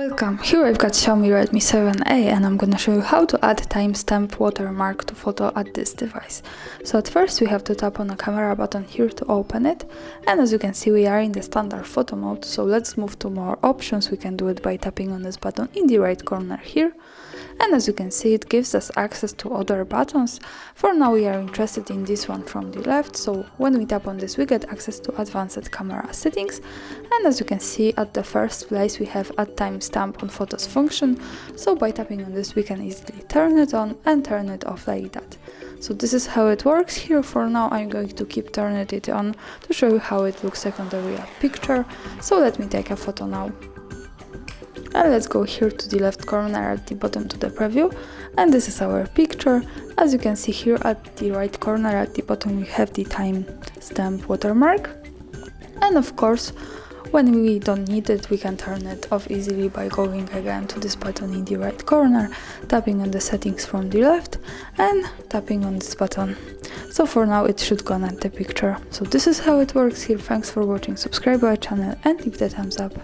Welcome, here I've got Xiaomi Redmi 7A and I'm gonna show you how to add timestamp watermark to photo at this device. So at first we have to tap on the camera button here to open it, and as you can see we are in the standard photo mode, so let's move to more options. We can do it by tapping on this button in the right corner here, and as you can see it gives us access to other buttons. For now we are interested in this one from the left, so when we tap on this we get access to advanced camera settings, and as you can see at the first place we have add timestamp on photos function, so by tapping on this we can easily turn it on and turn it off like that. So this is how it works. Here for now I'm going to keep turning it on to show you how it looks like on the real picture. So let me take a photo now. And let's go here to the left corner at the bottom to the preview, and this is our picture. As you can see here at the right corner at the bottom we have the timestamp watermark, and of course when we don't need it we can turn it off easily by going again to this button in the right corner, tapping on the settings from the left and tapping on this button. So for now it should go at the picture. So this is how it works here. Thanks for watching, subscribe to our channel and leave the thumbs up.